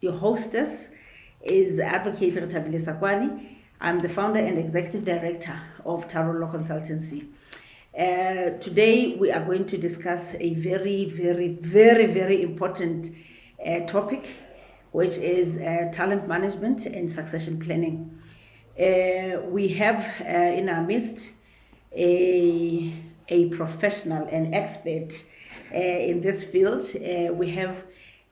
Your hostess is Advocate Retabile Sakwani. I'm the founder and executive director of Tarot Law Consultancy. Today we are going to discuss a very important topic, which is talent management and succession planning. We have in our midst a professional and expert in this field. We have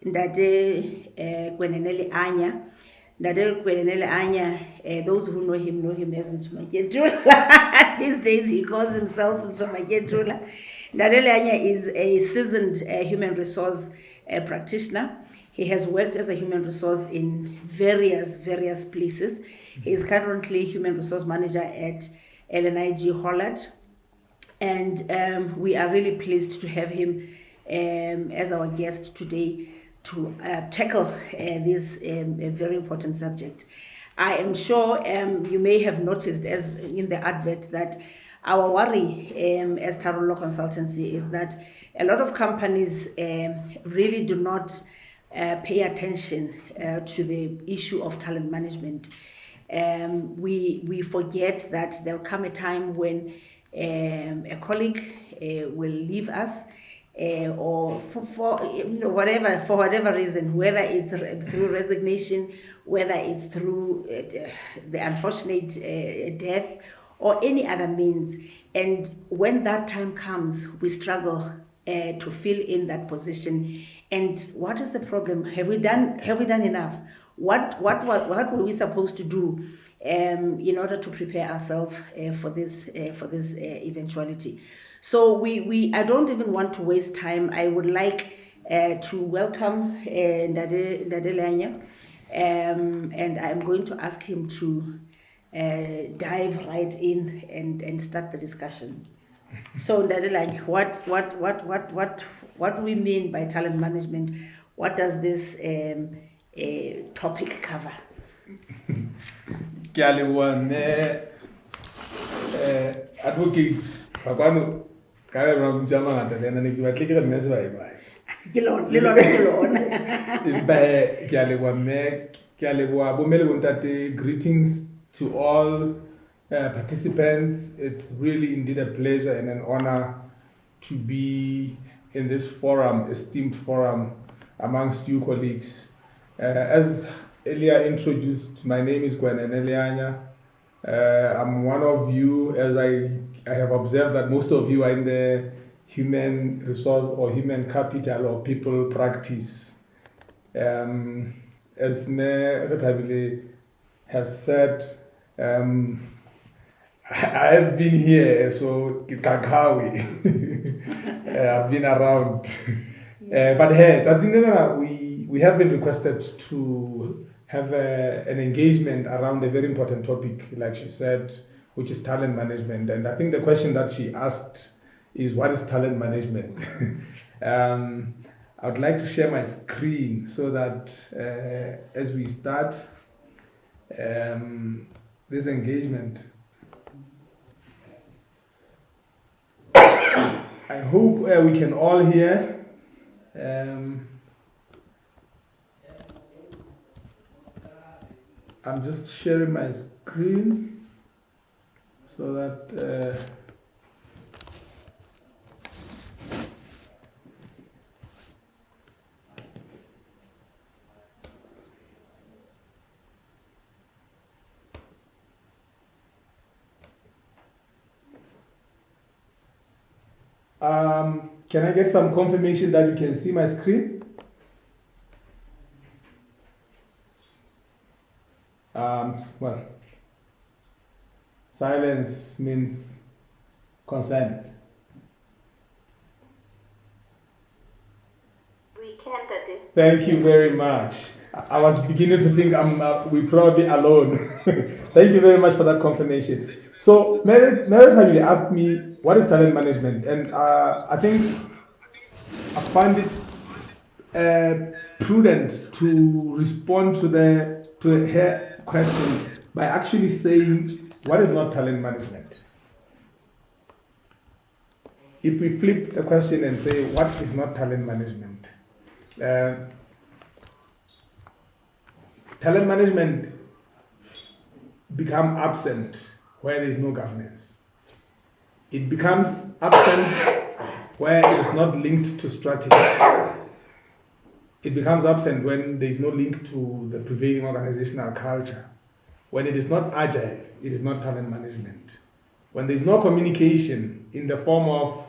Ndade Kwenenele Anya. Ndade Kwenenele Anya, those who know him as Nchumaketula. These days he calls himself Nchumaketula. Ndade Anya is a seasoned human resource practitioner. He has worked as a human resource in various places. He is currently human resource manager at LNIG Holland. And we are really pleased to have him as our guest today to tackle this very important subject. I am sure you may have noticed, as in the advert, that our worry as Tarot Law Consultancy is that a lot of companies really do not pay attention to the issue of talent management. We forget that there'll come a time when a colleague will leave us, or for whatever reason, whether it's through resignation, whether it's through the unfortunate death, or any other means. And when that time comes, we struggle to fill in that position. And what is the problem? Have we done enough? What were we supposed to do in order to prepare ourselves for this eventuality? So I don't even want to waste time. I would like to welcome Ndade Lanya, and I'm going to ask him to dive right in and start the discussion. So Ndade Lanya, what do we mean by talent management? What does this topic cover? Advocate Sabano Karen Jama and then you are taking a mess by greetings to all participants. It's really indeed a pleasure and an honor to be in this forum, esteemed forum amongst you colleagues. As earlier introduced, my name is Kwenenele Anya. I'm one of you, as I have observed that most of you are in the human resource or human capital or people practice. As Me Retabile has said, I have been here, so Kakawi. I've been around. But hey, that's we have been requested to have an engagement around a very important topic, like she said, which is talent management. And I think the question that she asked is, what is talent management? I would like to share my screen so that as we start this engagement, I hope we can all hear. I'm just sharing my screen so that can I get some confirmation that you can see my screen? Well, silence means consent. We can, Daddy. Thank you very much. I was beginning to think we're probably alone. Thank you very much for that confirmation. So, Merit asked me, what is talent management? And I think I find it prudent to respond to her question by actually saying, what is not talent management? If we flip the question and say, what is not talent management? talent management become absent where there is no governance. It becomes absent where it is not linked to strategy. It becomes absent when there is no link to the prevailing organizational culture. When it is not agile, it is not talent management. When there is no communication in the form of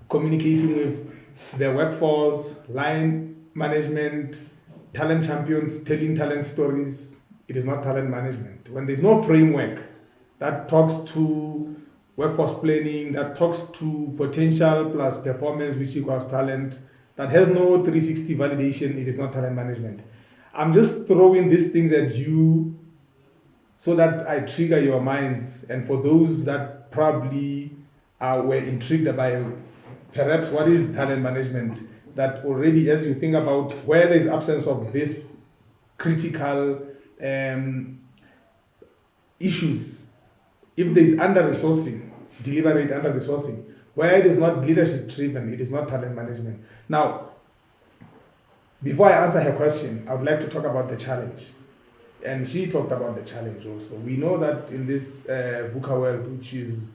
communicating with the workforce, line management, talent champions, telling talent stories, it is not talent management. When there is no framework that talks to workforce planning, that talks to potential plus performance, which equals talent, that has no 360 validation, it is not talent management. I'm just throwing these things at you so that I trigger your minds. And for those that probably were intrigued by perhaps what is talent management, that already as you think about where there is absence of this critical issues, if there is under-resourcing, deliberate under-resourcing, where it is not leadership-driven, it is not talent management. Now, before I answer her question, I would like to talk about the challenge. And she talked about the challenge also. We know that in this VUCA world, which is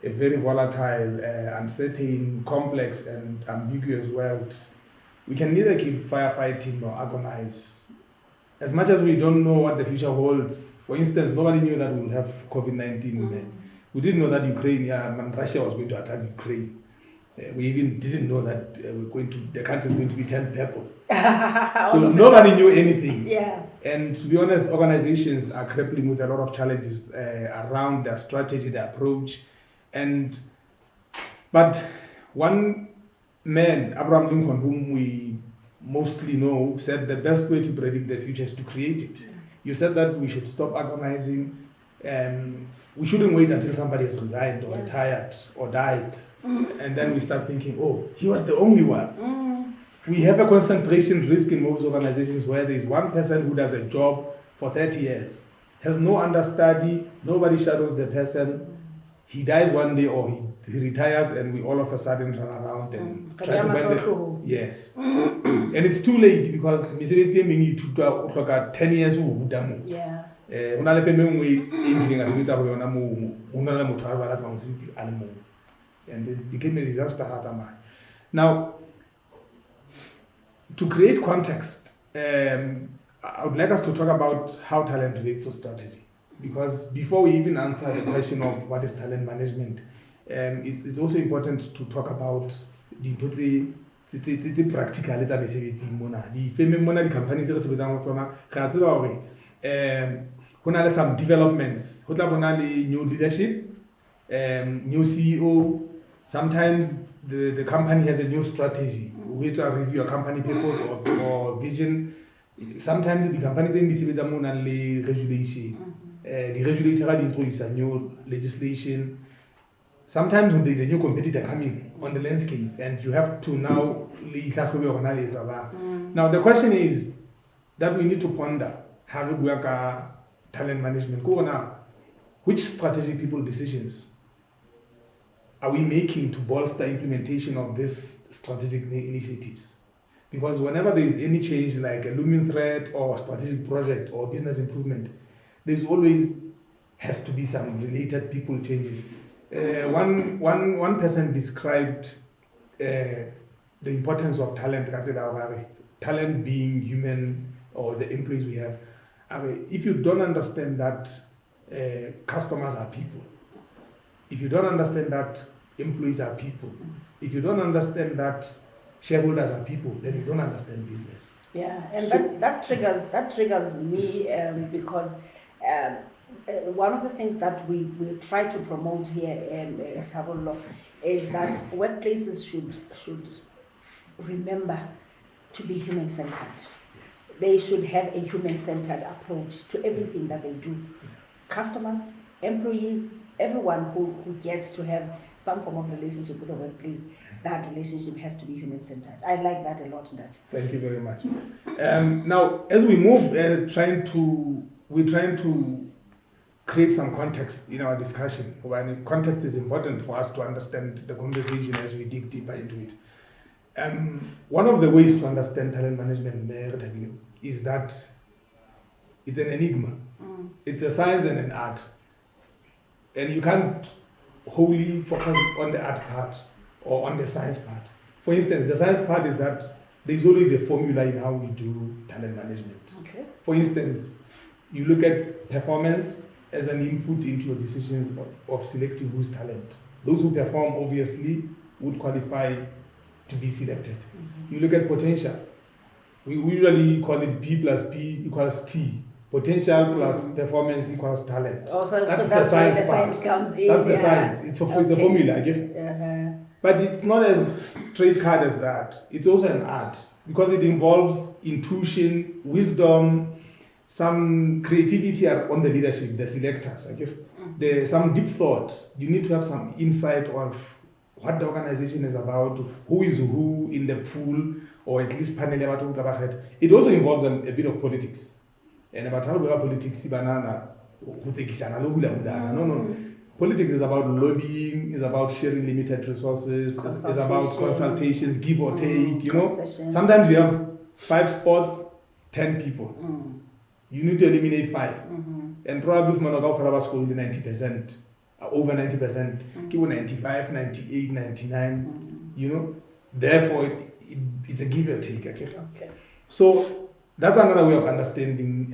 a very volatile, uncertain, complex, and ambiguous world, we can neither keep firefighting nor agonize. As much as we don't know what the future holds, for instance, nobody knew that we would have COVID-19. We didn't know that Russia was going to attack Ukraine. We even didn't know that the country is going to be 10 people. So nobody knew anything. Yeah. And to be honest, organizations are grappling with a lot of challenges around their strategy, their approach. But one man, Abraham Lincoln, whom we mostly know, said the best way to predict the future is to create it. You said that we should stop agonizing. We shouldn't wait until somebody has resigned or retired or died. And then we start thinking, oh, he was the only one. We have a concentration risk in most organizations where there is one person who does a job for 30 years, has no understudy, nobody shadows the person. He dies one day or he retires, and we all of a sudden run around and try to find the... Yes. And it's too late because mesebetsi e meng e ithutwa o hloka 10 years ho buta mo. Yeah. Una le feme ngwe e bileng a sebetsa go yona mo una le motho a ba tla mosebetsi a le mo. And it became a disaster. Now, to create context, I would like us to talk about how talent relates to strategy. Because before we even answer the question of what is talent management, it's also important to talk about the practical tsa mesebetsi mona. Di feme mona di company tse re sebetsang go tsona ga tseba hore ho na le some developments. Ho tla bona le new leadership, new CEO. Sometimes the company has a new strategy. We have to review a company purpose or vision. Sometimes the company tse di sebetsa mona le regulation. The regulator will introduce a new legislation. Sometimes when there's a new competitor coming on the landscape, and you have to now Now the question is that we need to ponder how we work talent management. Go now. Which strategic people decisions are we making to bolster implementation of these strategic initiatives? Because whenever there is any change, like a looming threat or strategic project or business improvement, there's always has to be some related people changes. One person described the importance of talent. Talent being human, or the employees we have. If you don't understand that customers are people, if you don't understand that employees are people, if you don't understand that shareholders are people, then you don't understand business. Yeah, and so, that triggers me because one of the things that we try to promote here at Tavollo is that workplaces should remember to be human-centered. They should have a human-centered approach to everything that they do. Customers, employees, everyone who gets to have some form of relationship with the workplace, that relationship has to be human-centered. I like that a lot. Thank you very much. Now, as we move, we're trying to create some context in our discussion. Context is important for us to understand the conversation as we dig deeper into it. One of the ways to understand talent management is that it's an enigma. It's a science and an art. And you can't wholly focus on the art part or on the science part. For instance, the science part is that there's always a formula in how we do talent management. Okay. For instance, you look at performance as an input into your decisions of selecting who's talent. Those who perform obviously would qualify to be selected. You look at potential. We usually call it P plus P equals T. Potential plus performance equals talent. Also, that's so the that's science where the part. science comes in. That's the science. It's a formula. But it's not as straight cut as that. It's also an art because it involves intuition, wisdom, some creativity on the leadership, the selectors. There's some deep thought. You need to have some insight of what the organization is about, who is who in the pool, or at least panel. It also involves a bit of politics. And about how politics, no. Politics is about lobbying, is about sharing limited resources, is about consultations, give or take, Sometimes you have 5 spots, 10 people. You need to eliminate 5. And probably if Manoga school 90%, over 90%, give 95, 98, 99, Therefore, it's a give or take. Okay. So that's another way of understanding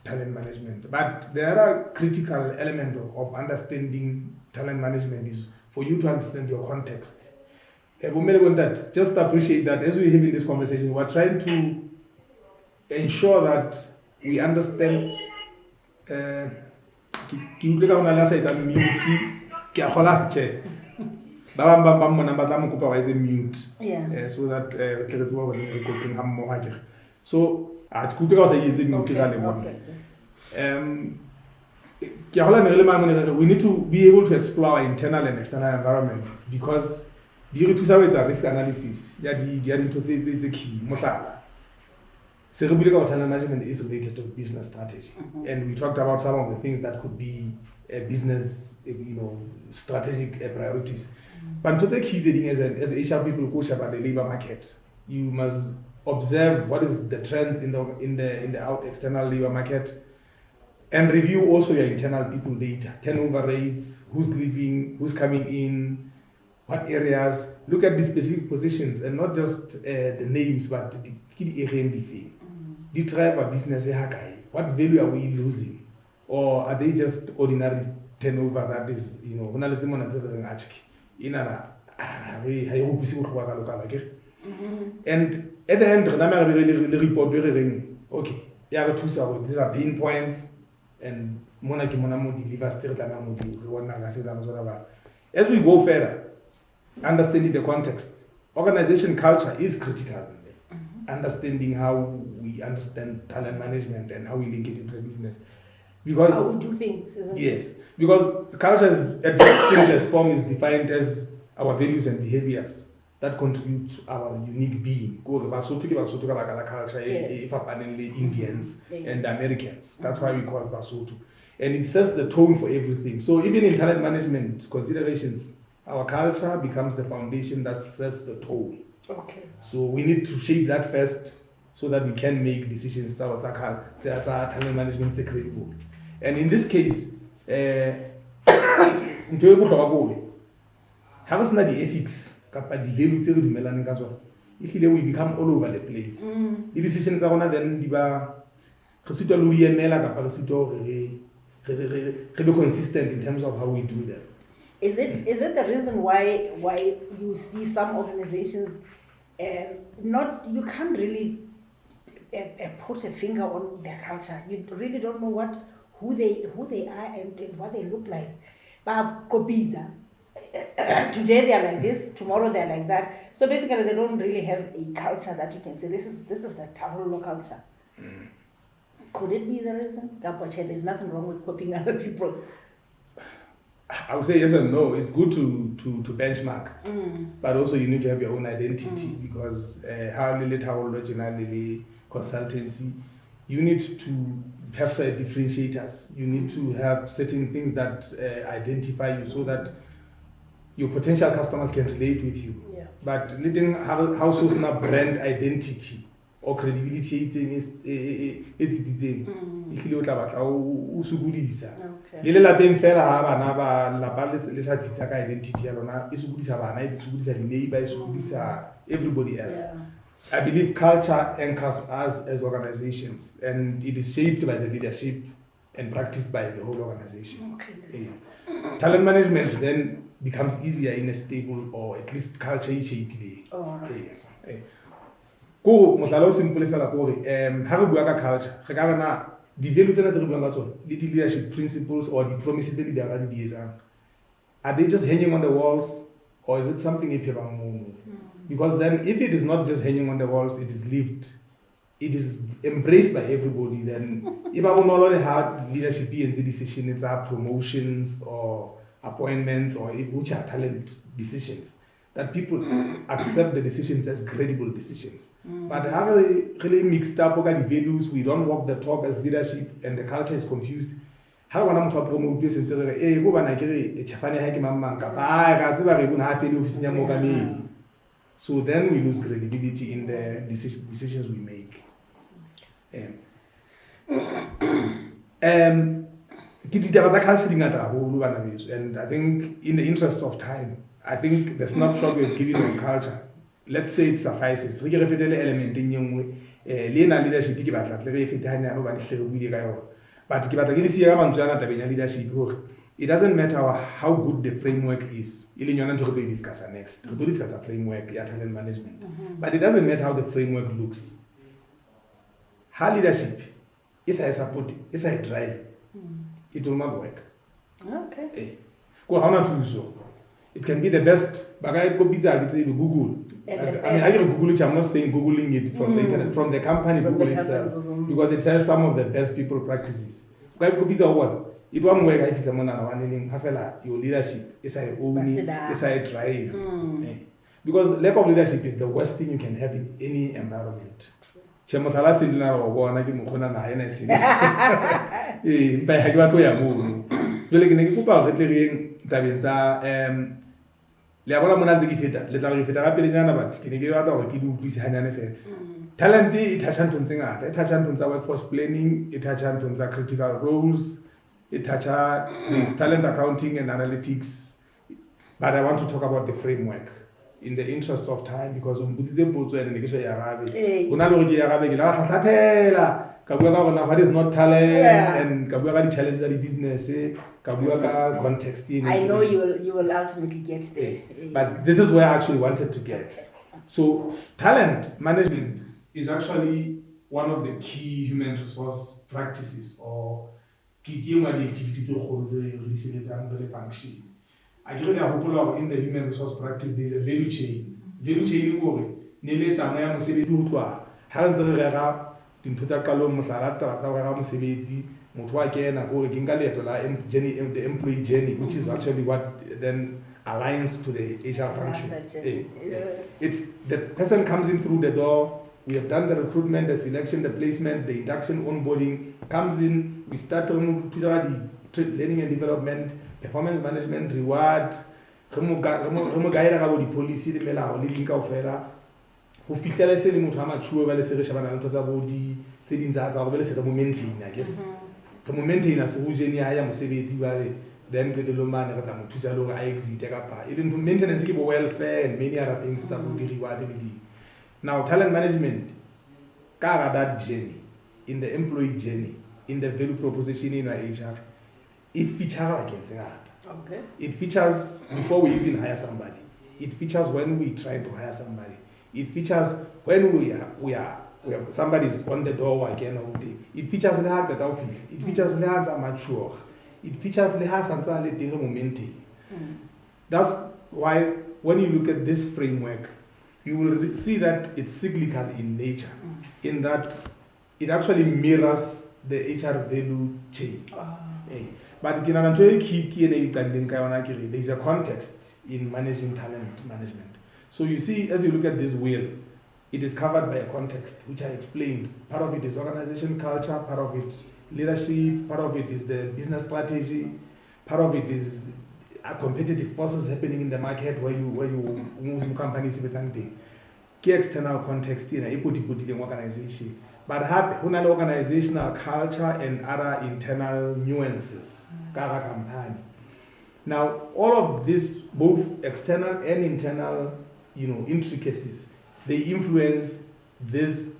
talent management. But the other critical element of understanding talent management is for you to understand your context. Just appreciate that as we're having this conversation, we're trying to ensure that we understand. So that so we need to be able to explore our internal and external environments because the risk analysis the key. Cerebral talent management is related to business strategy, and we talked about some of the things that could be business, strategic priorities. But the key thing as Asian people go about the labor market, you must observe what is the trends in the external labor market, and review also your internal people data, turnover rates, who's leaving, who's coming in, what areas. Look at the specific positions and not just the names, but the area the driver business. What value are we losing, or are they just ordinary turnover that is and at the end, the report okay, these are pain points, and as we go further, understanding the context, organization culture is critical. Understanding how we understand talent management and how we link it into the business. Because how we do things, isn't it? Yes, because culture is at its simplest form is defined as our values and behaviors that contribute to our unique being. Culture, Indians and Americans. That's why we call it Basotho. And it sets the tone for everything. So even in talent management considerations, our culture becomes the foundation that sets the tone. Okay. So we need to shape that first so that we can make decisions towards our talent management credible. And in this case, have us the ethics, we become all over the place. The decisions are then be consistent in terms of how we do them. Is it the reason why you see some organizations you can't really put a finger on their culture. You really don't know who they are and what they look like. But today they are like this, tomorrow they are like that. So basically they don't really have a culture that you can say this is the Tahulo culture. Could it be the reason? There's nothing wrong with copying other people. I would say yes and no. It's good to benchmark, but also you need to have your own identity because how originally consultancy, you need to have certain differentiators. You need to have certain things that identify you so that your potential customers can relate with you. Yeah. but letting how so brand identity or credibility it's ehlile o tla batla o sokodisa le lapeng fela ha bana ba lapa le sa tsitsa ka identity ya lona e sokodisa bana e sokodisa di neighbor e sokodisa everybody else. I believe culture anchors us as organizations, and it is shaped by the leadership and practiced by the whole organization. Talent management then becomes easier in a stable or at least culture shaped. Go mohlala o simple fela ko re ha re bua ka culture re ka rena di values tsena tse re buang ka tsona le di leadership principles or the promises tse di ba di etsang, are they just hanging on the walls or is it something e phebang mo? Because then if it is not just hanging on the walls, it is lived, it is embraced by everybody, then if I will not have leadership and decisions, it's our promotions or appointments or which are talent decisions, that people accept the decisions as credible decisions. But how really mixed up the values, we don't walk the talk as leadership and the culture is confused. How one to promote this and say, go and I get a chafani haki mamanga, so then we lose credibility in the decisions we make. And I think in the interest of time, I think the snapshot we've given on culture, let's say it suffices. We get a element in young leadership, but leadership. It doesn't matter how good the framework is. We discuss next. We discuss a framework, talent management. But it doesn't matter how the framework looks. How leadership is a support, is a drive. It will not work. Okay. It can be the best. But I go Google. I can Google it. I'm not saying Googling it from the internet, from the company Google itself, because it has some of the best people practices. I go what? It won't work if someone your leadership is a drive. Because lack of leadership is the worst thing you can have in any environment. Talent it touches on workforce planning, it touches on critical roles, it touches talent accounting and analytics. But I want to talk about the framework in the interest of time because what is not talent and the challenges of the business, context. I know you will ultimately get there. But this is where I actually wanted to get. So talent management is actually one of the key human resource practices or key activities of function. I really hope in the human resource practice there is a value chain. Value chain the employee journey, which is actually what then aligns to the HR function. It's the person comes in through the door. We have done the recruitment, the selection, the placement, the induction, onboarding, comes in, we start learning and development, performance management, reward, the policy, the mela, leading of fella, who feel like selling mature, well, as a shaman, body, saying that our momentum, I guess. The momentum of Ujeni, I am a then the Loman, to Salo, I exit, even maintenance, welfare, and many other things that will be rewarded. Now, talent management, that journey, in the employee journey, in the value proposition in HR, it features against that. Okay. It features before we even hire somebody. It features when we try to hire somebody. It features when we are somebody's on the door again all day. It features the heart that I feel. It features the heart that mature. It features the heart and the momentum. That's why when you look at this framework, you will see that it's cyclical in nature, in that it actually mirrors the HR value chain. But there is a context in managing talent management. So you see, as you look at this wheel, it is covered by a context, which I explained. Part of it is organization culture, part of it is leadership, part of it is the business strategy, part of it is competitive forces happening in the market where you companies with key external context in a organization. But have organizational culture and other internal nuances. Company. Now, all of this, both external and internal, intricacies, they influence this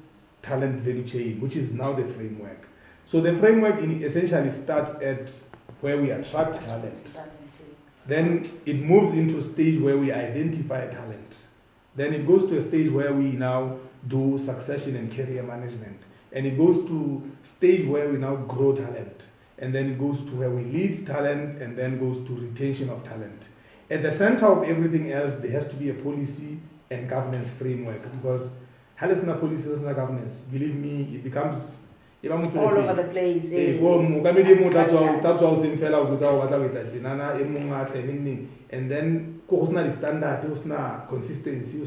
talent value chain, which is now the framework. So the framework essentially starts at where we attract talent. Then it moves into a stage where we identify talent. Then it goes to a stage where we now do succession and career management. And it goes to a stage where we now grow talent. And then it goes to where we lead talent, and then goes to retention of talent. At the center of everything else, there has to be a policy and governance framework, because Halisna policy, Halisna governance, believe me, it becomes all over the place. And then the standard, consistency,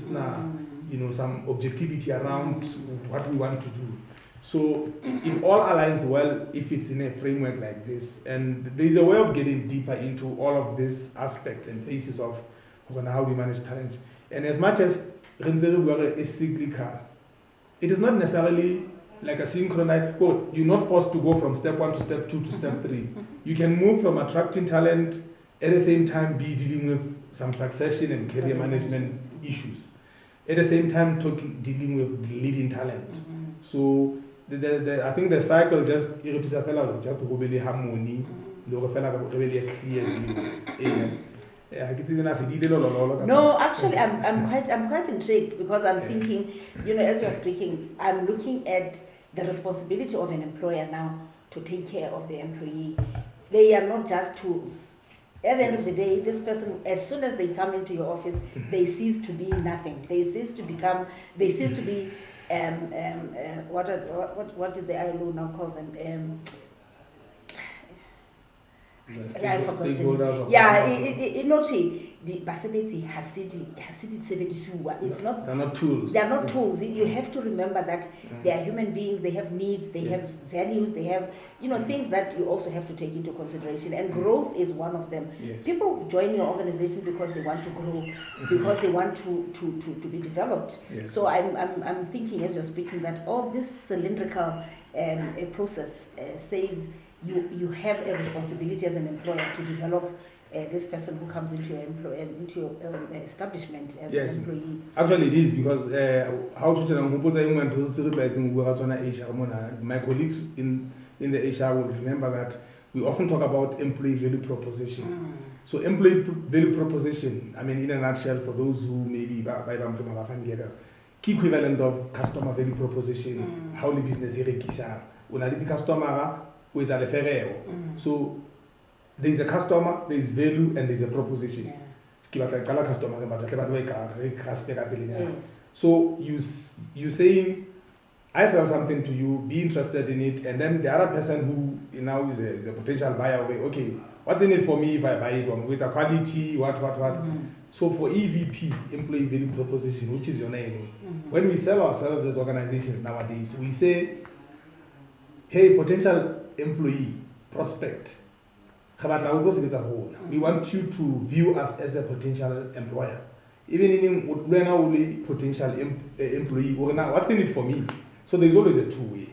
some objectivity around what we want to do. So it all aligns well if it's in a framework like this. And there's a way of getting deeper into all of these aspects and phases of how we manage talent. And as much as is cyclical, it is not necessarily like a synchronized code. You're not forced to go from step 1 to step 2 to step 3. You can move from attracting talent at the same time be dealing with some succession and career management issues. At the same time dealing with leading talent. So I think the cycle just really harmony, clear. No, actually, I'm quite intrigued, because I'm thinking, as you're speaking, I'm looking at the responsibility of an employer now to take care of the employee. They are not just tools. At the end of the day, this person, as soon as they come into your office, they cease to be nothing. They cease to be what did the ILO now call them? I forgot. Yeah, it's not. They're not tools. They're not tools. You have to remember that they are human beings. They have needs. They have values. They have things that you also have to take into consideration. And growth is one of them. Yes. People join your organization because they want to grow, because they want to be developed. Yes. So I'm thinking, as you're speaking, that all this cylindrical process says you have a responsibility as an employer to develop this person who comes into your establishment as an employee. Actually, it is, because my colleagues in the HR will remember that we often talk about employee value proposition. So employee value proposition, in a nutshell, for those who maybe from our family, key equivalent of customer value proposition, how the business is customer with a referral. So there is a customer, there is value, and there is a proposition. So you saying, I sell something to you, be interested in it, and then the other person who now is a potential buyer, okay, what's in it for me if I buy it? With a quality, what? So for EVP, employee value proposition, which is your name, when we sell ourselves as organizations nowadays, we say, hey, potential employee, prospect, we want you to view us as a potential employer. Even in potential employee, what's in it for me? So there's always a two-way.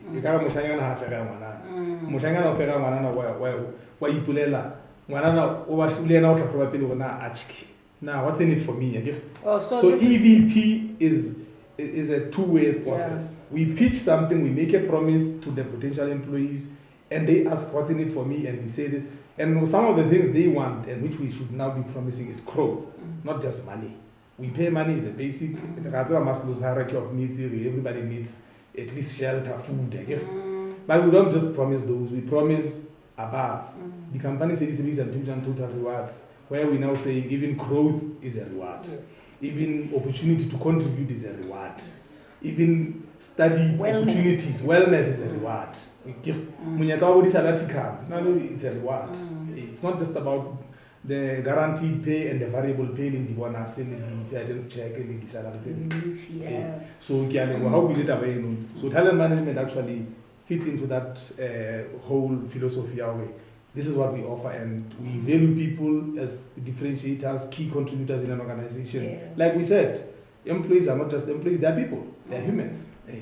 Now, what's in it for me? So EVP is a two-way process. We pitch something, we make a promise to the potential employees, and they ask what's in it for me, and we say this. And some of the things they want, and which we should now be promising, is growth, not just money. We pay money is a basic, Maslow's hierarchy of needs. Everybody needs at least shelter, food. But we don't just promise those, we promise above. The company says and total rewards, where we now say even growth is a reward. Even opportunity to contribute is a reward. Even study opportunities, wellness is a reward. It's a reward. It's not just about the guaranteed pay and the variable pay in the bonus and the item check and the salary things. So how we did away. So talent management actually fits into that whole philosophy our way. this is what we offer, and we value people as differentiators, key contributors in an organization. Yeah. Like we said, employees are not just employees, they're people, they're humans. Yeah.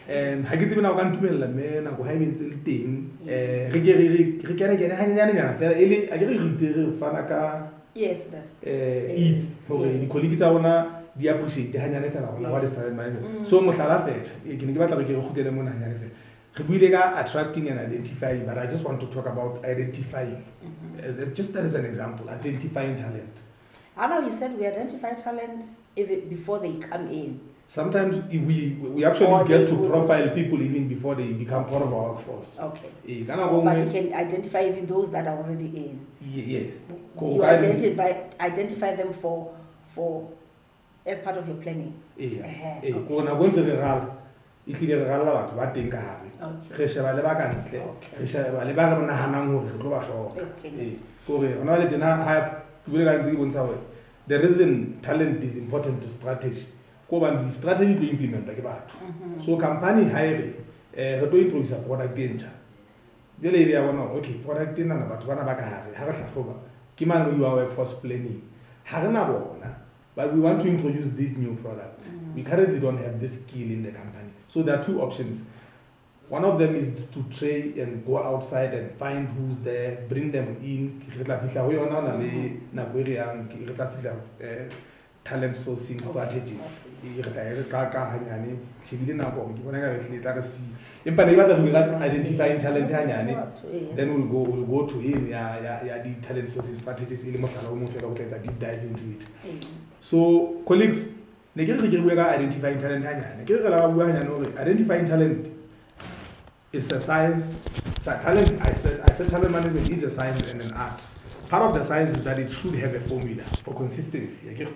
And ha ke tsebe na o ka ntumella me na go ha mentse le teng re kene hanyane fela ele a ke re itse re fana ka yes that's eats hore di colleagues tsa bona di appreciate hanyane fela bona what is talent management. So mohlala fela ke ne ke batla ke re khutele mona hanyane fela re buile ka attracting and identifying, but I just want to talk about identifying as just as an example, identifying talent. I know you said we identify talent even before they come in. Sometimes we actually get to profile people even before they become part of our workforce. Okay. But you can identify even those that are already in. Yes. You identify them for as part of your planning. Yeah. E tlile re galla batho ba teng ka hare re sheba le ba ka ntle re sheba le ba re nahanang hore re tlo ba hloka gore ona le tena ha bule ka ntse ke bontsha hore the reason talent is important to strategy go ba di strategy to implement ke batho. So company hire re tlo introduce product e ntjha bele ile ya bona okay product ena na batho bana ba ka hare ha re hlahloba ke mang mo workforce planning ha re na bona, but we want to introduce this new product. We currently don't have this skill in the company. So there are two options. One of them is to try and go outside and find who's there, bring them in. Talent sourcing strategies. Identifying talent, then we'll go to him. The talent sourcing strategies. Deep dive into it. So colleagues, identifying talent. Identifying talent is a science. So talent, I said talent management is a science and an art. Part of the science is that it should have a formula for consistency.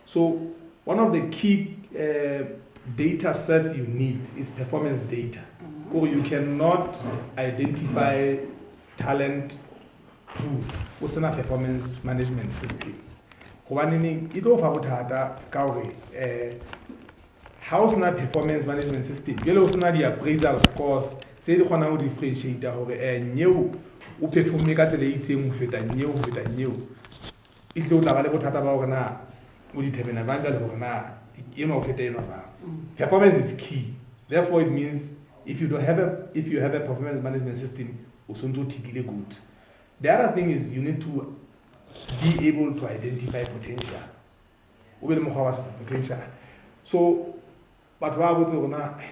So one of the key data sets you need is performance data. Or you cannot identify talent through a performance management system. It how's not performance management system? The appraisal scores. Say the one differentiate new perform new. If you performance is key. Therefore, it means if you have a performance management system, good. The other thing is you need to be able to identify potential. Potential. So, but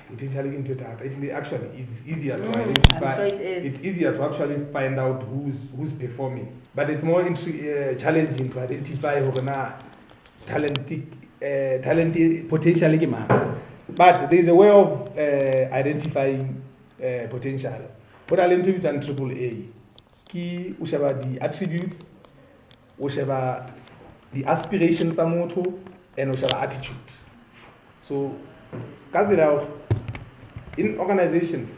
potentially actually it's easier to identify. Sure it is. It's easier to actually find out who's performing. But it's more challenging to identify talented potential. But there's a way of identifying potential. What I learned to AAA. Key the attributes, the aspirations tsa motho, and attitude. So in organizations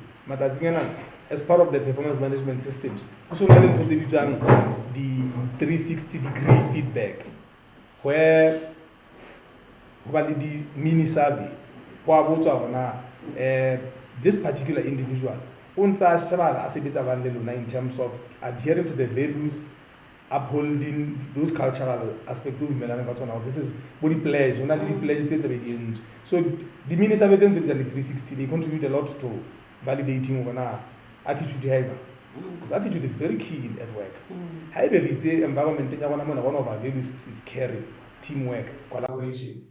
as part of the performance management systems, also learning to the 360-degree feedback, where the mini survey this particular individual in terms of adhering to the values, upholding those cultural aspects of this is body pledge, so the mini survey and the 360 they contribute a lot to validating attitude. Because attitude is very key at work. Environment one of our values is caring, teamwork, collaboration.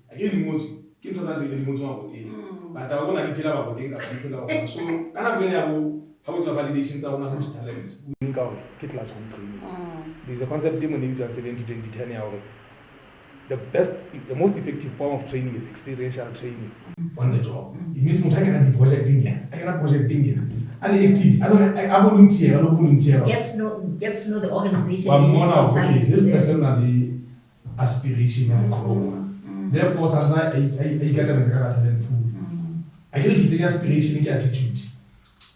But I want to so how to validation talent. There's a concept in 70-20-10. The most effective form of training is experiential training on the job. It means I cannot projecting here. I cannot projecting here. I volunteer. Gets to know the organization. This personally aspiration and grow. Therefore, sometimes I get them as a talent pool. I get the aspiration and attitude.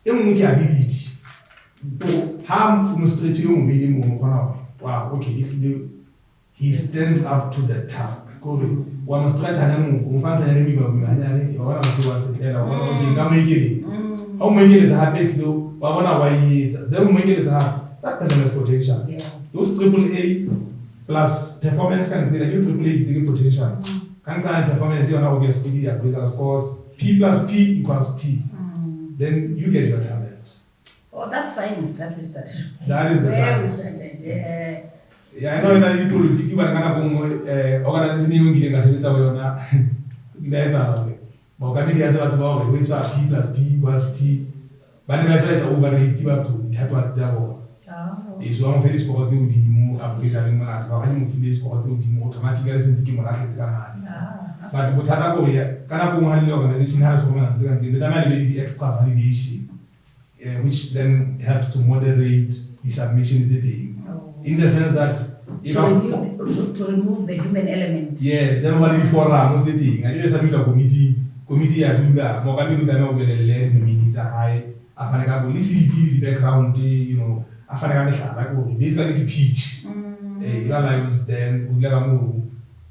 Ability. To harm to demonstrate you. Wow, okay, he stands up to the task. One stretch and how many years have though? Why that person has potential. Yeah. Those AAA plus performance can be like you AAA is potential. Can performance you are obviously the result scores P plus P equals T. Then you get your talent. Oh, that's science that we started. That is the science. Yeah, I know that you told you want to organization you getting a series of your never. But can be as well which are P plus P equals T. But never say overrate you have to have what they are. Is one very sport to the more appreciating as well. I'm feeling sport to the more automatically since you are but what I here, can organization has the extra validation, which then helps to moderate the submission in the team. In the sense that to remove the human element. Yes, then what is for what's the thing? I just submit a committee I do that. More than the meetings are high. I can the background, I find basically the pitch. Then we never move.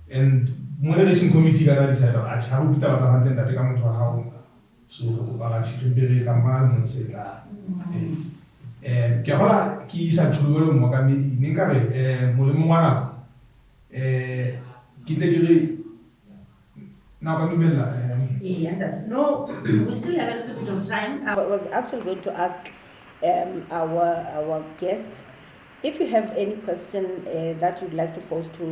And moderation committee got decided how to tell the that they come to how so actually be and say that. Kaya ki isa chulo mo kami ningkare mo mo wana kita kiri na kami bela. Yeah, that's no. We still have a little bit of time. I was actually going to ask our guests if you have any question that you'd like to pose to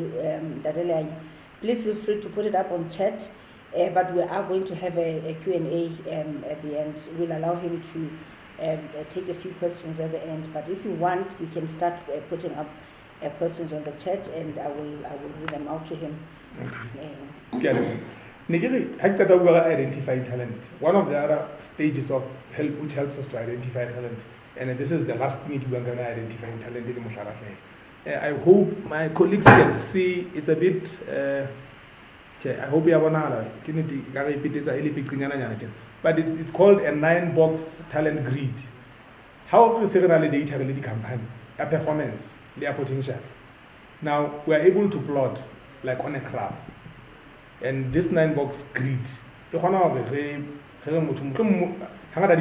Dadele. Please feel free to put it up on chat. But we are going to have a Q&A at the end. We'll allow him to take a few questions at the end. But if you want, we can start putting up questions on the chat, and I will read them out to him. Identify talent. One of the other stages of help which helps us to identify talent, and this is the last thing we're going to identify talent in Musharafe. I hope my colleagues can see it's a bit. I hope you have another. But it's called a 9-box talent grid. How can we data the company, a performance, their potential? Now we are able to plot like on a graph, and this 9-box grid. The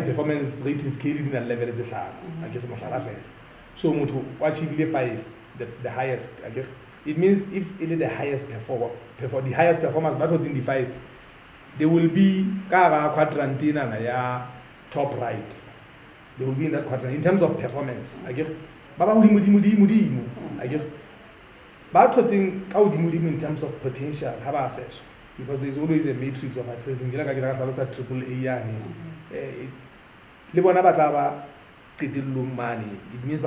performance rating scale in a level is so mutu achieve 5, the highest. It means if it is the highest the highest performance, but within the 5, there will be quadrantina top right. They will be in that quadrant in terms of performance. But in terms of potential, have access, because there's always a matrix of accessing. Triple A. It means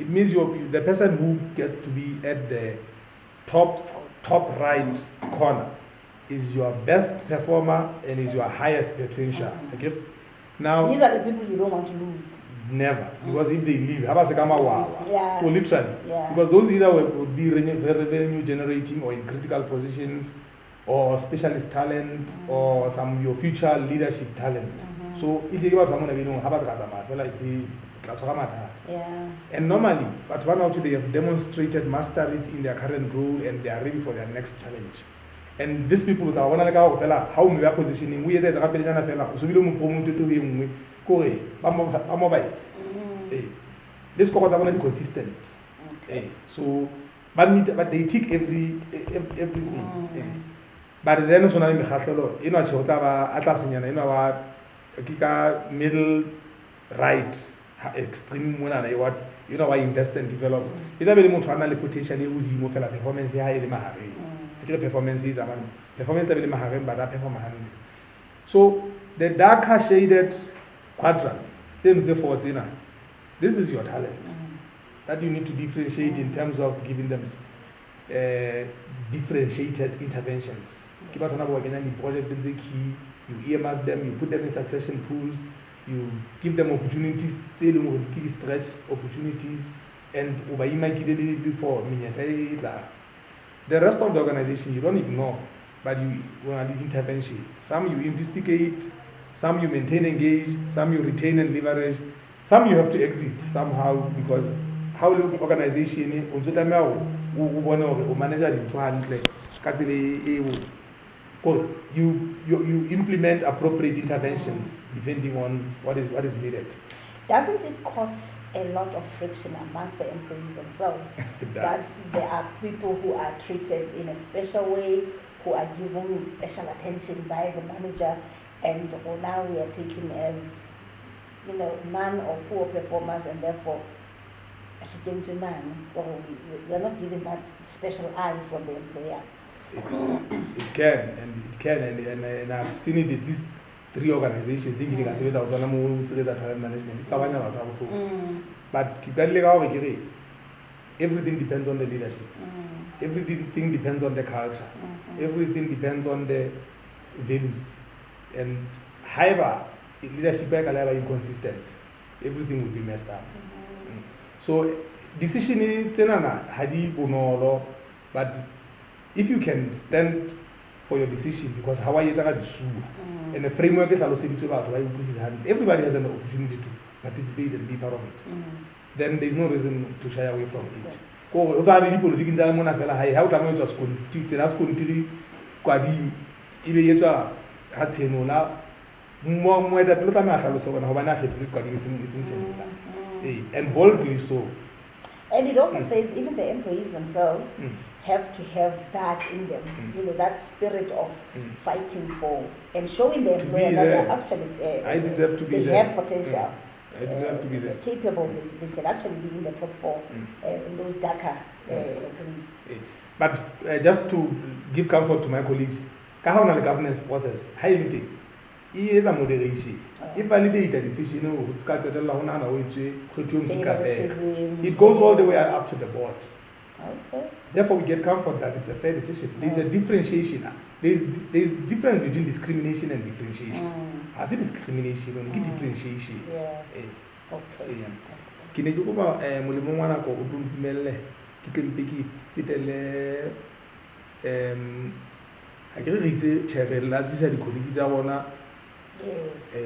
it means the person who gets to be at the top right corner is your best performer and is your highest potential. Now these are the people you don't want to lose. Never, because if they leave, wow. Or literally, because those either would be revenue generating or in critical positions, or specialist talent, or some your future leadership talent. So if you go to and normally, but one or two they have demonstrated mastery in their current role and they are ready for their next challenge. And these people that are how we are positioning, we are the fella, so we don't promote it to him. This cohort consistent. So, but they tick everything. But then also middle right extreme why invest and develop. It's a very much potentially performance performance but performance. So the darker shaded quadrants, this is your talent that you need to differentiate in terms of giving them differentiated interventions. You earmark them, you put them in succession pools, you give them opportunities, stretch opportunities, and the rest of the organization you don't ignore, but you want to lead intervention. Some you investigate, some you maintain engage, some you retain and leverage, some you have to exit somehow, because how the organization you implement appropriate interventions depending on what is needed. Doesn't it cause a lot of friction amongst the employees themselves? It That does. there are people who are treated in a special way, who are given special attention by the manager, and now we are taken as, non or poor performers, and therefore, we are not given that special eye from the employer. It can, and I've seen it at least 3 organizations thinking as without talent management. But everything depends on the leadership. Everything depends on the culture. Everything depends on the values. And however, if leadership is inconsistent, everything will be messed up. So decision is but if you can stand for your decision, because how are you and the framework is also about why everybody has an opportunity to participate and be part of it. Then there's no reason to shy away from it. And boldly so. And it also says even the employees themselves have to have that in them, that spirit of fighting for and showing the employer that they're actually I deserve to be they there. have potential. I deserve to be there. Capable, they can actually be in the top 4 in those darker breeds. But just to give comfort to my colleagues, the governance process, highly is a moderation. If validate a decision, it goes all the way up to the board. Okay. Therefore, we get comfort that it's a fair decision. There's a differentiation. There's difference between discrimination and differentiation. As it discrimination, only differentiation. Yeah. Okay. Kine kuba mulimo mwana ko udumele kikempiki pitele akere ritse tshebele la tsisa dikolegi tsa bona. Yes.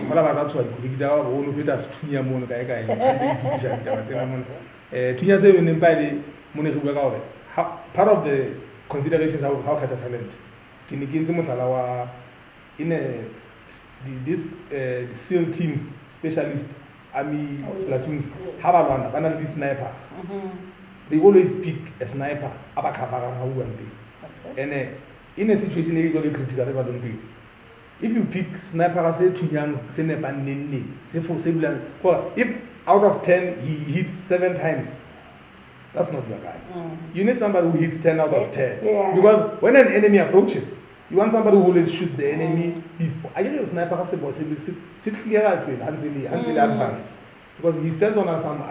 Hola ba tswa dikolegi tsa ba bona feta sethunya mono kae kae ntse fitisa ditaba tsena mono thunya se ne mpale mone re bua ka hore part of the considerations how khetha talent kine ke ntse mohlala wa in this SEAL teams specialist army platoons have a one banana this sniper they always pick a sniper abakhavara ha one day and in a situation where you critical ever don't do if you pick sniper as a too young se ne banenne se for similar if out of 10 he hits 7 times, that's not your guy. You need somebody who hits 10 out of 10 because when an enemy approaches, you want somebody who always shoots the enemy before. I get a sniper has a clear until advance because he stands on some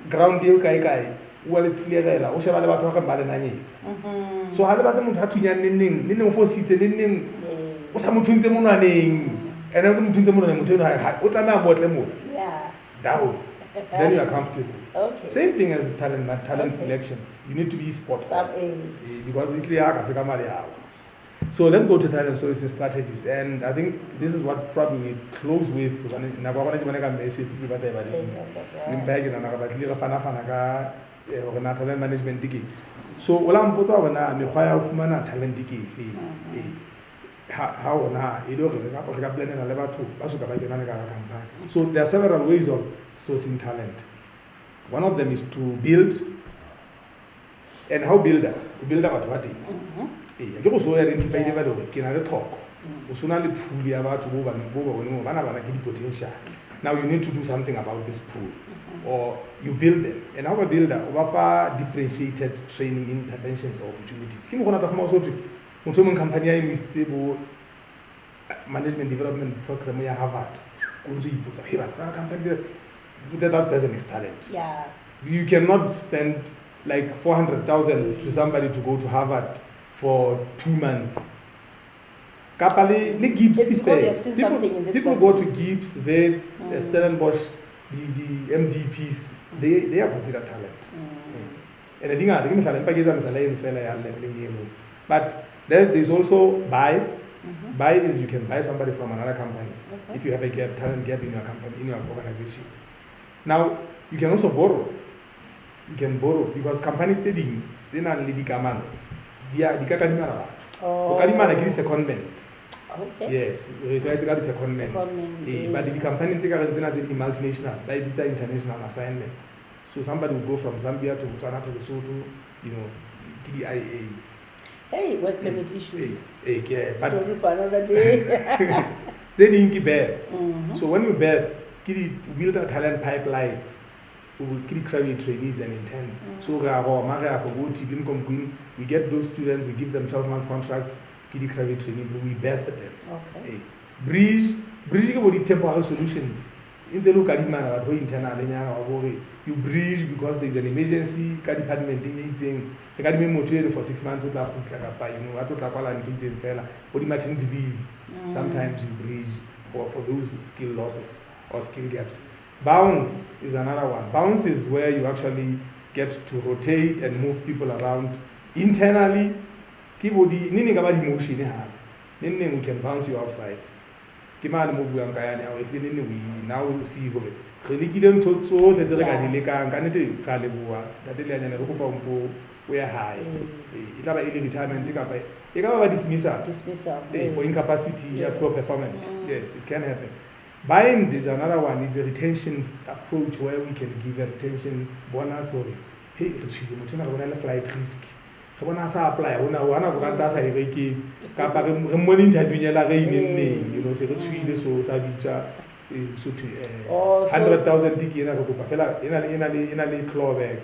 ground deal guy well clear la o sheba le batho ga mbale nanyetsa so ha le batla motho a thunya neng fo site neng o sa mothunze monaneng ene o mothunze monaneng motho ha o tla ma botle mona down then you are comfortable. Okay. Same thing as talent selections. You need to be spot because it so let's go to talent sourcing strategies, and I think this is what probably we close with. Talent management digi. So ola mpotsa bona mekgwa ya ho fumana talent digi how na ido re ka planela le batho ba soka ba kena le ka company. So there are several ways of sourcing talent. One of them is to build, and how builder batho ba teng ke go so identify the value ke na le tlhoko o sona le pool ya batho bo bana ke di potential. Now you need to do something about this pool, or you build them. And how a builder offer differentiated training interventions or opportunities. Ke mo gona ta go mo so tse motho mo company ya stable management development program ya Harvard go zi ipotsa hey ba company that person is talent. Yeah. You cannot spend like 400,000 to somebody to go to Harvard for 2 months. People go to Gibbs, Vets, Stellenbosch, the MDPs. They are considered talent. And I think but there's also buy. Buy is you can buy somebody from another company if you have a talent gap in your company, in your organization. Now you can also borrow. You can borrow because company trading they are the secondment. Okay. Yes, re tlwaetse ka di-secondment. Secondment, But di-company tse ka reng tsena tse di-multinational, ba e bitsa international assignments. So somebody will go from Zambia to Botswana to Lesotho, you know, ke di-IA. Hey, work permit issues. Yeah, but Story for another day. tse ding ke birth. Mhm. So when we birth, we build a talent pipeline. We create trainees and interns. So we get those students, we give them 12 months contracts, we create training, we birth them. Okay. Bridge ke temporary solutions. In the local man internal you bridge because there's an emergency ka department thing for 6 months you know maternity leave. Sometimes you bridge for those skill losses or skill gaps. Bounce is another one. Bounce is where you actually get to rotate and move people around internally. We can bounce you outside. We now see we are high. Dismissal for incapacity, poor performance. Yes, it can happen. Bind is another one, is a retention approach where we can give a retention bonus or hey, flight risk. Apply you know, so 100,000 ticket in a clawback.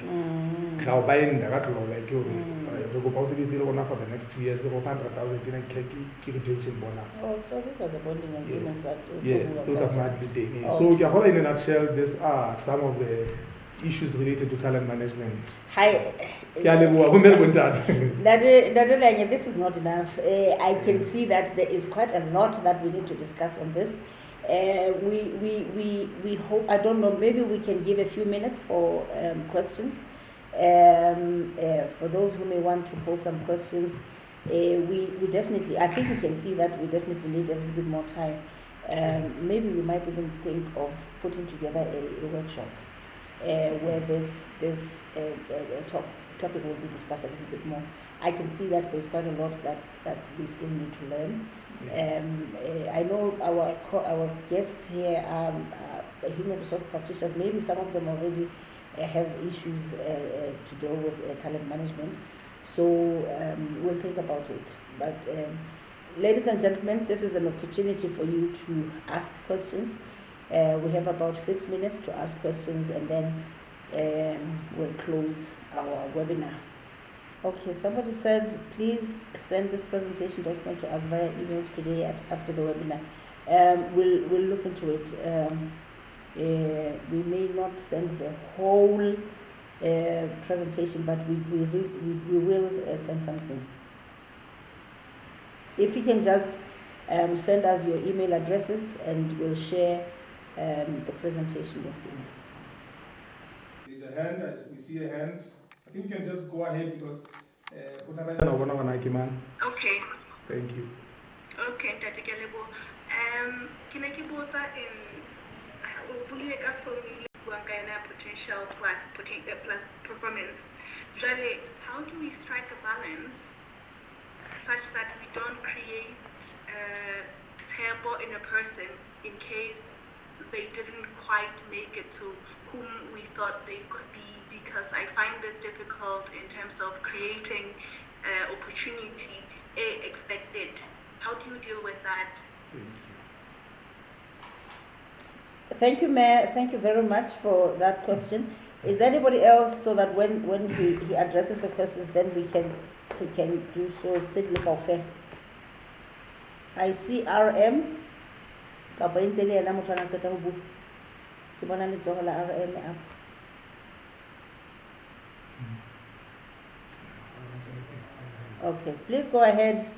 How buying the clawback for the next 2 years, 100,000 in a retention bonus. Oh, so these are the bonding agreements that yes, automatically. So in a nutshell, these are some of the issues related to talent management. Hi. This is not enough. I can see that there is quite a lot that we need to discuss on this. We hope, I don't know, maybe we can give a few minutes for questions. For those who may want to pose some questions, we definitely, I think we can see that we definitely need a little bit more time. Maybe we might even think of putting together a workshop where this topic will be discussed a little bit more. I can see that there's quite a lot that we still need to learn. I know our guests here are human resource practitioners. Maybe some of them already have issues to deal with talent management. So we'll think about it. But ladies and gentlemen, this is an opportunity for you to ask questions. We have about 6 minutes to ask questions, and then we'll close our webinar. Okay, somebody said, please send this presentation document to us via emails today after the webinar. We'll look into it. We may not send the whole presentation, but we will send something. If you can just send us your email addresses, and we'll share the presentation with you. There's a hand, as we see a hand. I think you can just go ahead because okay. Thank you. Okay, Ntate Kelebo. Ke ne ke botsa o buile ka formula buang ka yona potential plus performance. Jale, how do we strike a balance such that we don't create turmoil in a person in case they didn't quite make it to whom we thought they could be? Because I find this difficult in terms of creating opportunity expected. How do you deal with that? Thank you, Mayor. Thank you very much for that question. Is there anybody else, so that when he addresses the questions, then he can do so? I see RM. Okay, please go ahead.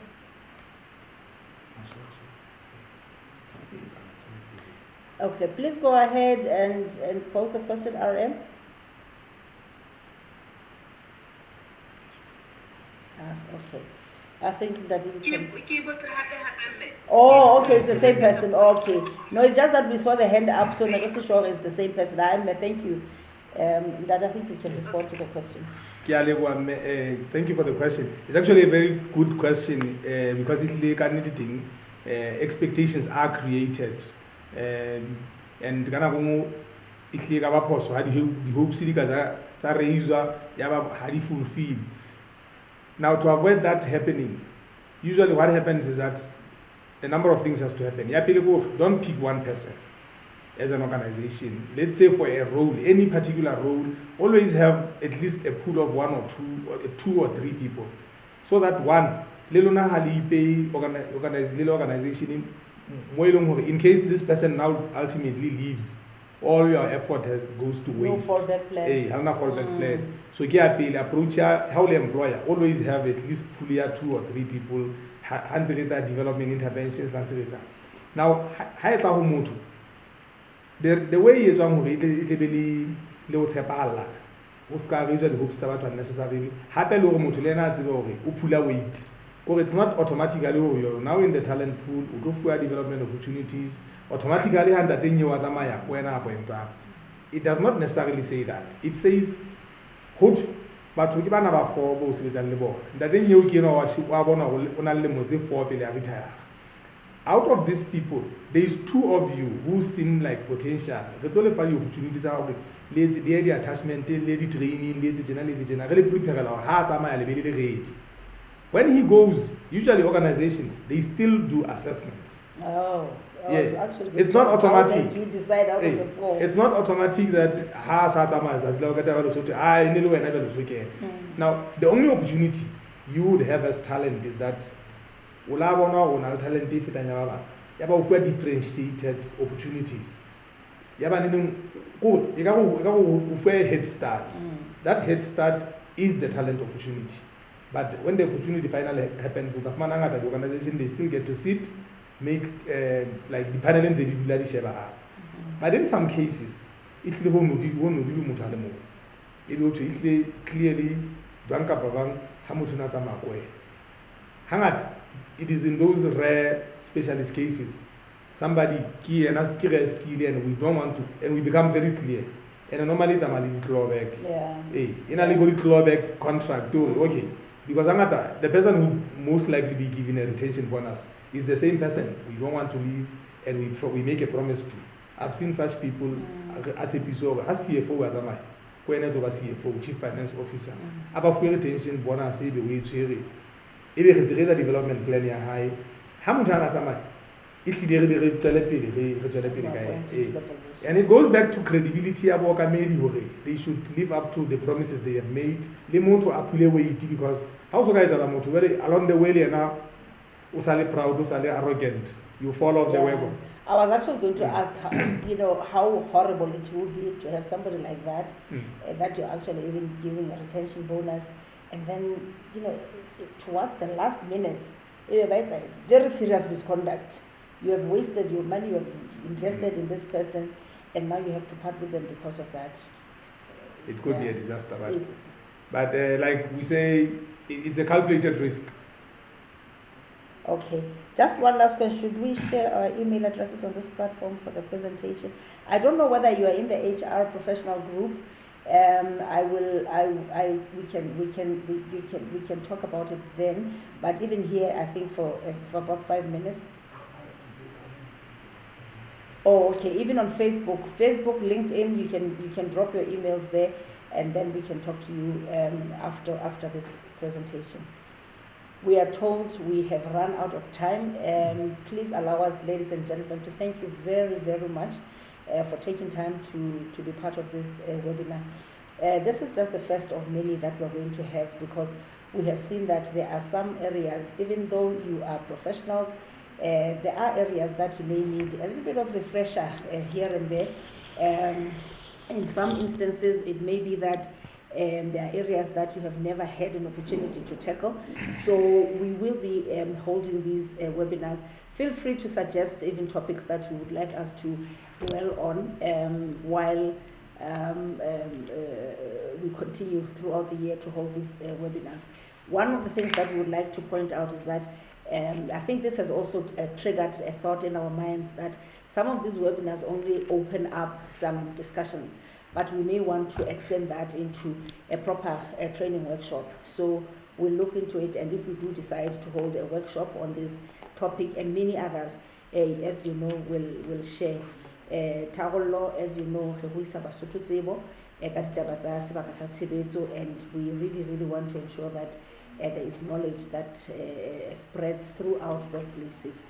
Okay, please go ahead and pose the question, RM. Okay. I think that it can... Oh, okay, it's the same person. Okay. No, it's just that we saw the hand up, so I'm not so sure it's the same person. Thank you. That I think we can respond to the question. Thank you for the question. It's actually a very good question because it's like anything. expectations are created, and kana go itlile ka ba phoso ha di hopes di ka tsa raiswa ya ba ha di fulfill. Now, to avoid that happening, usually what happens is that a number of things has to happen. Ya pele go, don't pick one person as an organization. Let's say for a role, any particular role, always have at least a pool of one or two or three people, so that one little organization in case this person now ultimately leaves, all your effort goes to waste. No fallback plan. Fallback plan. So approach how the employer always have at least pull 2 or 3 people handle development interventions. Now, the way you are unnecessarily weight. Or it's not automatically you're now in the talent pool, development opportunities, automatically it does not necessarily say that. It says but we give number 4 both with the labor. That then you retire. Out of these people, there is 2 of you who seem like potential. Opportunities are lady attachment, lady training, lady general, prepare our heart. When he goes, usually organizations, they still do assessments. Oh, yes. It's not automatic. You decide out of the 4. It's not automatic that now the only opportunity you would have as talent is that differentiated opportunities. Head start. That head start is the talent opportunity. But when the opportunity finally happens, the organization, they still get to sit, make like the panel but in some cases, it clearly it is in those rare specialist cases. Somebody key and ask skill and we don't want to, and we become very clear. And normally the clawback. In a legal clawback contract, okay. Because the person who most likely be given a retention bonus is the same person we don't want to leave, and we make a promise to. I've seen such people at episode as CFO at my when I CFO, Chief Finance Officer. About retention bonus, the way cherry. If you the development plan ya high, how much if you and it goes back to credibility about they should live up to the promises they have made. They want to appeal because also guys are along the way now usale proud, usale arrogant. You fall off the wagon. I was actually going to ask how horrible it would be to have somebody like that, that you're actually even giving a retention bonus, and then towards the last minutes, it's a very serious misconduct. You have wasted your money, you have invested in this person, and now you have to part with them because of that. It could be a disaster, but like we say, it's a calculated risk. Okay. Just one last question. Should we share our email addresses on this platform for the presentation? I don't know whether you are in the HR professional group. We can talk about it then. But even here, I think for about 5 minutes. Oh, okay. Even on Facebook, LinkedIn, you can drop your emails there, and then we can talk to you after this presentation. We are told we have run out of time. Please allow us, ladies and gentlemen, to thank you very, very much for taking time to be part of this webinar. This is just the first of many that we're going to have, because we have seen that there are some areas, even though you are professionals, there are areas that you may need a little bit of refresher here and there. In some instances, it may be that there are areas that you have never had an opportunity to tackle. So we will be holding these webinars. Feel free to suggest even topics that you would like us to dwell on while we continue throughout the year to hold these webinars. One of the things that we would like to point out is that I think this has also triggered a thought in our minds that some of these webinars only open up some discussions, but we may want to extend that into a proper training workshop. So we'll look into it, and if we do decide to hold a workshop on this topic and many others, as you know, we'll share. Tharollo, as you know, re buisa Basotho tsebo ka ditaba tsa sebaka sa tshebetso, and we really want to ensure that there is knowledge that spreads throughout workplaces.